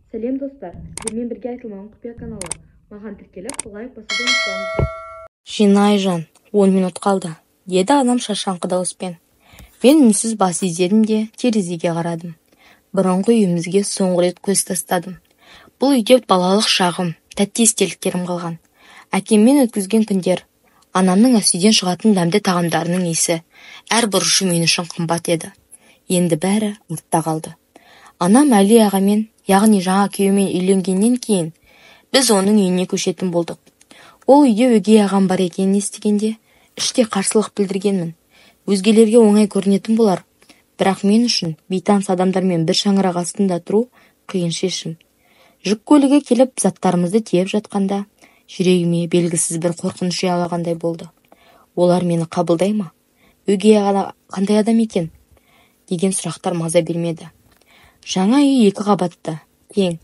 Сәлем достар, сіздермен бірге айтылмаған құпия каналы. Маған тіркеліп, лайк басуды ұмытпаңыздар. Жина Айжан, 10 минут қалды, деді анам шаршаңқы дауыспен. Мен үнсіз бас изедім де терезеге қарадым. Бұрынғы үйімізге соңғы рет көз тастадым. Бұл үйде балалық шағым, тәтті естеліктерім қалған. Әкеммен өткізген күндер, анамның асүйден шығатын дәмді тағамдарының иісі, әр бұрышы мен үшін қымбат еді. Енді бәрі артта қалды. Анам Әли ағамен, яғни жаңа күйеуімен үйленгеннен кейін, біз оның үйіне көшетін болдық. Ол үйде өгей ағам бар екенін естігенде, іште қарсылық білдіргенмін. Өзгелерге оңай көрінетін болар, бірақ мен үшін бейтаныс адамдармен бір шаңырақ астында тұру қиын шешім. Жүк көлігі келіп заттарымызды тиеп жатқанда, жүрегіме белгісіз бір қорқыныш ұялағандай болды. Олар мені қабылдай ма? Өгей аға қандай адам екен? Деген сұрақтар маза бермеді. Жаңа үй 2 қабатты, кең.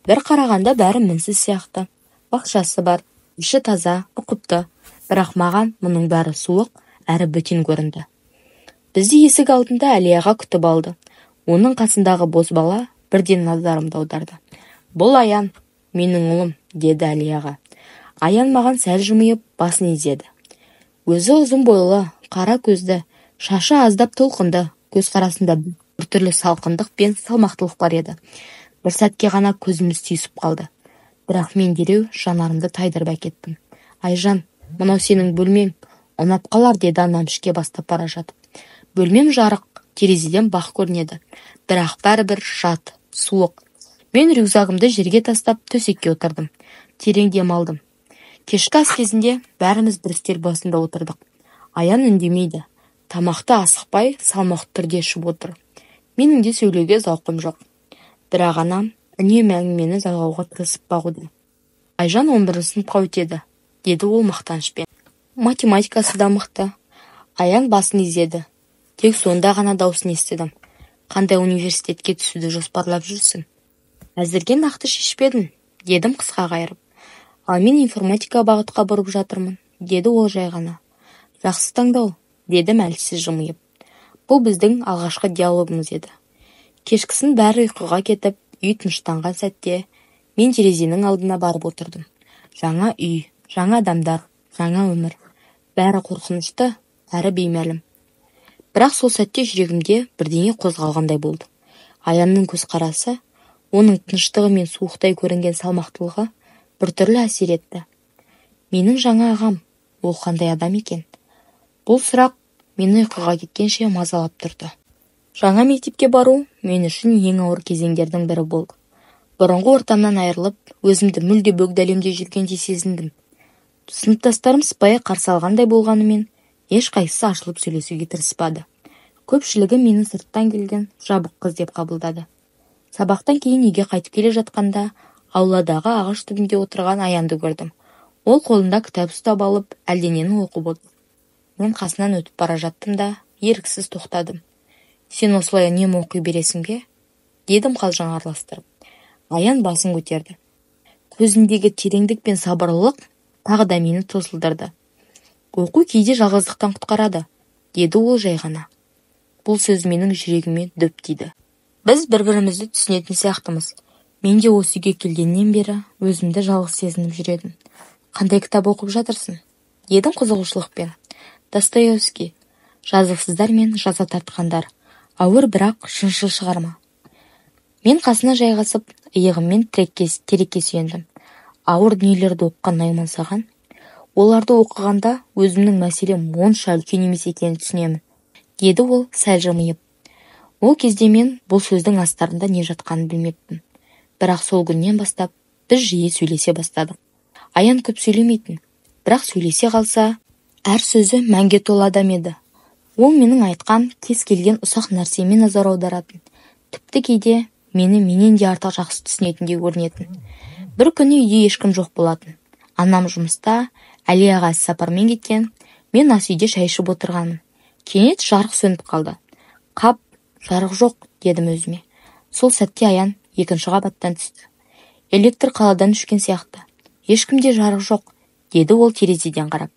Бір қарағанда бәрі мінсіз сияқты. Бақшасы бар, іші таза, ұқыпты. Бірақ маған мұның бәрі суық, әрі бөтен көрінді. Бізді есік алдында Әли аға күтіп алды. Оның қасындағы бозбала бірден назарымды аударды. Бұл Аян, менің ұлым, деді Әли аға. Аян маған сәл жымиып, басын изеді. Өзі ұзын бойлы, қара көзді, шашы аздап толқынды, көз қарасында біртүрлі салқындық пен салмақтылық бар еді. Бір сәтке ғана көзіміз түйісіп қалды. Бірақ мен дереу жанарымды тайдырып әкеттім. Айжан, мынау сенің бөлмең, ұнап қалар, деді анам ішке бастап бара жатып. Бөлмем жарық, терезеден бақ көрінеді. Бірақ бәрібір жат, суық. Мен рюкзагымды жерге тастап төсекке отырдым. Терең дем алдым. Кешкі ас кезінде бәріміз бір үстел басында отырдық. Аян үндемейді. Тамақты асықпай, салмақты түрде ішіп отыр. Менің де сөйлеуге зауқым жоқ. Бірақ анам үнемі әңгімені жалғауға тырысып бағуда. Айжан 11 сыныпқа өтеді, деді ол мақтанышпен. Математикасы да мықты. Аян басын изеді. Тек сонда ғана даусын естідім. Қандай университетке түсуді жоспарлап жүрсің? Әзірге нақты шешпедім, дедім қысқа қайырып. Ал мен информатика бағытқа бұрып жатырмын, деді ол жай ғана. Жақсы таңдау, дедім әлсіз жымиып. Бұл біздің алғашқы диалогымыз еді. Кешкісін бәрі ұйқыға кетіп, үй тыныштанған сәтте мен терезенің алдына барып отырдым. Жаңа үй, жаңа адамдар, жаңа өмір. Бәрі қорқынышты, әрі беймәлім. Бірақ сол сәтте жүрегімде бірдеңе қозғалғандай болды. Аянның көз қарасы, оның тыныштығы мен суықтай көрінген салмақтылығы біртүрлі әсер етті. Менің жаңа ағам, ол қандай адам екен? Бұл сұрақ мені ұйқыға кеткенше мазалап тұрды. Жаңа мектепке бару мен үшін ең ауыр кезеңдердің бірі болды. Бұрынғы ортамнан айырылып, өзімді мүлде бөгде жүргендей сезіндім. Сыныптастарым сыпайы қарсы алғандай болғанымен, ешқайсысы ашылып сөйлесуге тырыспады. Көпшілігі мені сырттан келген жабық қыз деп қабылдады. Сабақтан кейін үйге қайтып келе жатқанда, ауладағы ағаш түбінде отырған Аянды көрдім. Ол қолында кітап ұстап алып, әлденені оқып отыр. Мен қасынан өтіп бара жаттым да, еріксіз тоқтадым. Сен осылай үнемі оқи бересің бе? Дедім қалжың араластырып. Аян басын көтерді. Көзіндегі тереңдік пен сабырлылық тағы да мені тосылдырды. Оқу кейде жалғыздықтан құтқарады, деді ол жай ғана. Бұл сөз менің жүрегіме дөп тиді. Біз бір-бірімізді түсінетін сияқтымыз. Мен де осы үйге келгеннен бері өзімді жалғыз сезініп жүредім. Қандай кітап оқып жатырсың? Дедім қызығушылықпен. Достоевский, жазықсыздар мен жаза тартқандар. Ауыр бірақ шыншыл шығарма. Мен қасына жайғасып, иығыммен терекке сүйендім. Ауыр дүниелерді оққан ұнаймын саған. Оларды оқығанда өзімнің мәселем онша үлкен емес екенін түсінемін, деді ол сәл жымиып. Ол кезде мен бұл сөздің астарында не жатқанын білмеппін. Бірақ сол күннен бастап біз жиі сөйлесе бастадық. Аян көп сөйлемейтін, бірақ сөйлесе қалса, әр сөзі мәнге толы адам еді. Ол менің айтқан кез келген ұсақ нәрсеме назар аударатын. Тіпті кейде мені менен де артық жақсы түсінетіндей көрінетін. Бір күні үйде ешкім жоқ болатын. Анам жұмыста, Әли аға сапармен кеткен, мен ас үйде шай ішіп отырғанмын. Кенет жарық сөніп қалды. Қап, жарық жоқ, дедім өзіме. Сол сәтте Аян екінші қабаттан түсті. Электр қаладан өшкен сияқты. Ешкімде жарық жоқ, деді ол терезеден қарап.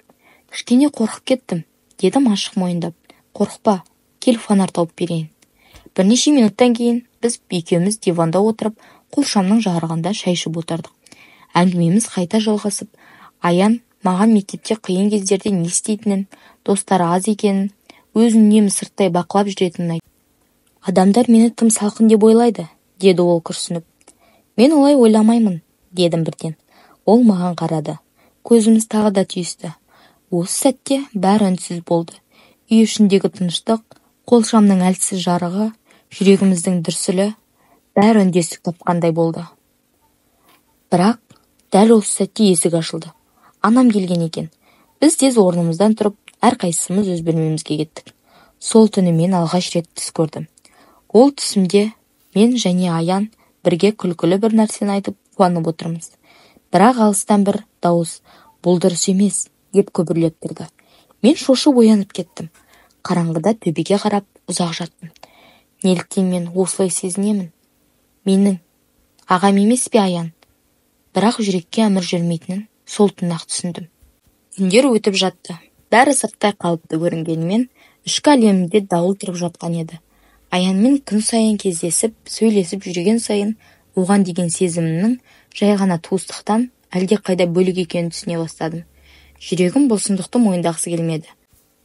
Кішкене қорқып кеттім, дедім ашық мойындап. Қорықпа, кел фонар тауып берейін. Бірнеше минуттан кейін біз екеуміз диванда отырып қолшамның жарығында шай ішіп отырдық. Әңгімеміз қайта жалғасып, Аян маған мектепте қиын кездерде не істейтінін, достары аз екенін, өзін үнемі сырттай бақылап жүретінін айтты. Адамдар мені тым салқын деп ойлайды, деді ол күрсініп. Мен олай ойламаймын, дедім бірден. Ол маған қарады. Көзіміз тағы да түйісті. Осы сәтте бәрі үнсіз болды. Үй ішіндегі тыныштық, қолшамның әлсіз жарығы, жүрегіміздің дүрсілі, бәрі үндестік тапқандай болды. Бірақ дәл осы сәтте есік ашылды. Анам келген екен. Біз тез орнымыздан тұрып, әрқайсымыз өз бөлмемізге кеттік. Сол түні мен алғаш рет түс көрдім. Ол түсімде мен және Аян бірге күлкілі бір нәрсені айтып қуанып отырмыз. Бірақ алыстан бір дауыс, бұл дұрыс емес, деп күбірлеп тұрды. Мен шошып оянып кеттім. Қараңғыда төбеге қарап ұзақ жаттым. Неліктен мен осылай сезінемін? Менің ағам емес пе Аян? Бірақ жүрекке әмір жүрмейтінін сол түн-ақ түсіндім. Күндер өтіп жатты. Бәрі сырттай қалыпты көрінгенімен, ішкі әлемімде дауыл тұрып жатқан еді. Аянмен күн сайын кездесіп, сөйлесіп жүрген сайын, оған деген сезімімнің жай ғана туыстықтан әлде қайда бөлек екенін түсіне бастадым. Жүрегім бұл сұмдықты мойындағысы келмеді.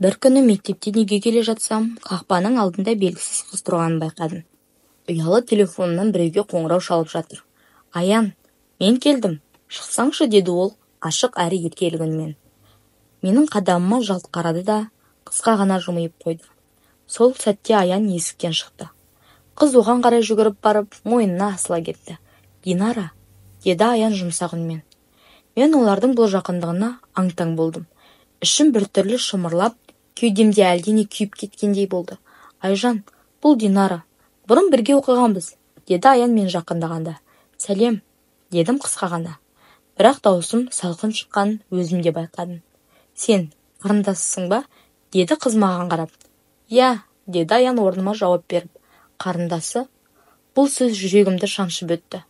Бір күні мектептен үйге келе жатсам, қақпаның алдында белгісіз қыз тұрғанын байқадым. Ұялы телефонынан біреуге қоңырау шалып жатыр. Аян, мен келдім, шықсаңшы, деді ол, ашық әрі еркелік үнмен. Менің қадамыма жалт қарады да, қысқа ғана жымиып қойды. Сол сәтте Аян есіктен шықты. Қыз оған қарай жүгіріп барып, мойнына асыла кетті. Динара, деді Аян жұмсақ үнмен. Мен олардың бұл жақындығына аң-таң болдым. Ішім біртүрлі шымырлап, кеудемде әлдене күйіп кеткендей болды. Айжан, бұл Динара. Бұрын бірге оқығанбыз, деді Аян мен жақындағанда. Сәлем, дедім қысқа ғана. Бірақ даусым салқын шыққанын өзім де байқадым. Сен қарындасысың ба? Деді қыз маған қарап. Я, деді Аян орныма жауап беріп. Қарындасы? Бұл сөз жүрегімді шаншып өтті.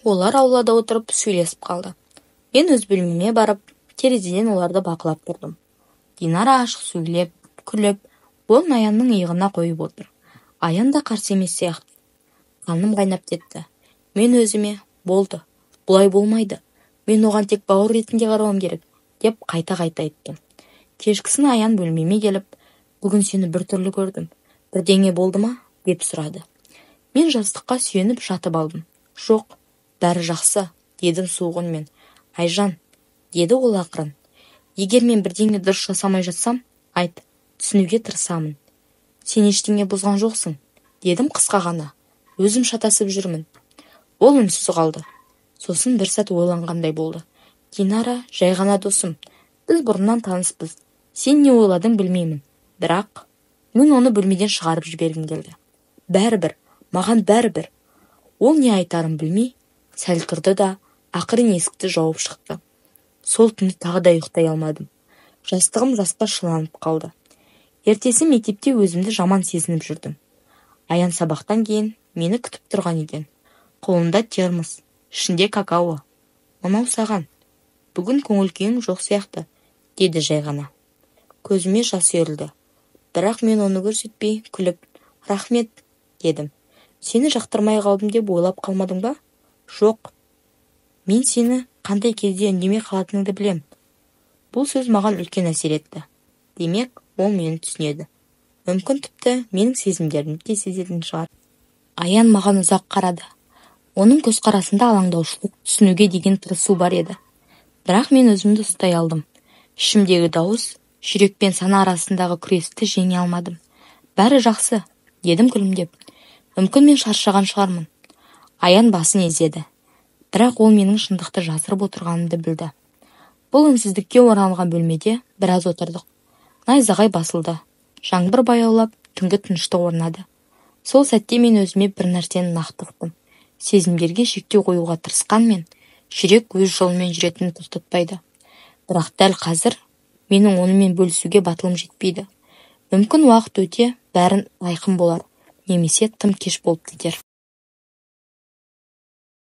Олар аулада отырып сөйлесіп қалды. Мен өз бөлмеме барып, терезеден оларды бақылап тұрдым. Динара ашық сөйлеп, күліп, қолын Аянның иығына қойып отыр. Аян да қарсы емес сияқты. Қаным қайнап кетті. Мен өзіме, болды, бұлай болмайды. Мен оған тек бауыр ретінде қарауым керек, деп қайта-қайта айттым. Кешкісін Аян бөлмеме келіп, бүгін сені біртүрлі көрдім. Бірдеңе болды ма? Деп сұрады. Мен жастыққа сүйеніп жатып алдым. Жоқ, бәрі жақсы, дедім суық үнмен. Айжан, деді ол ақырын. Егер мен бірдеңе дұрыс жасамай жатсам, айт, түсінуге тырысамын. Сен ештеңе бұзған жоқсың, дедім қысқа ғана. Өзім шатасып жүрмін. Ол үнсіз қалды. Сосын бір сәт ойланғандай болды. Динара, жай ғана досым. Біз бұрыннан таныспыз. Сен не ойладың білмеймін. Бірақ мен оны бөлмеден шығарып жібергім келді. Бәрібір, маған бәрібір. Ол не айтарын білмей, сәл тұрды да, ақырын есікті жауып шықты. Сол түні тағы да ұйықтай алмадым. Жастығым жасқа шыланып қалды. Ертесі мектепте өзімді жаман сезініп жүрдім. Аян сабақтан кейін мені күтіп тұрған екен. Қолында термос, ішінде какао. Мынау саған. Бүгін көңіл күйің жоқ сияқты, деді жай ғана. Көзіме жас үйірілді. Бірақ мен оны көрсетпей, күліп, рахмет, дедім. Сені жақтырмай қалдым деп ойлап қалмадың ба? Жоқ. Мен сені қандай кезде үндемей қалатыныңды білем. Бұл сөз маған үлкен әсер етті. Демек, ол мені түсінеді. Мүмкін тіпті менің сезімдерімді де сезетін шығар. Аян маған ұзақ қарады. Оның көзқарасында алаңдаушылық, түсінуге деген тырысу бар еді. Бірақ мен өзімді ұстай алдым. Ішімдегі дауыс, жүрек пен сана арасындағы күресті жеңе алмадым. Бәрі жақсы, дедім күлімдеп. Мүмкін мен шаршаған шығармын. Аян басын изеді. Бірақ ол менің шындықты жасырып отырғанымды білді. Бұл үнсіздікке оралған бөлмеде біраз отырдық. Найзағай басылды. Жаңбыр баяулап, түнгі тыныштық орнады. Сол сәтте мен өзіме бір нәрсені нақты ұқтым. Сезімдерге шектеу қоюға тырысқанмен, жүрек өз жолымен жүретінін тоқтатпайды. Бірақ дәл қазір менің онымен бөлісуге батылым жетпейді. Мүмкін уақыт өте бәрін айқын болар, немесе тым кеш болып кетер.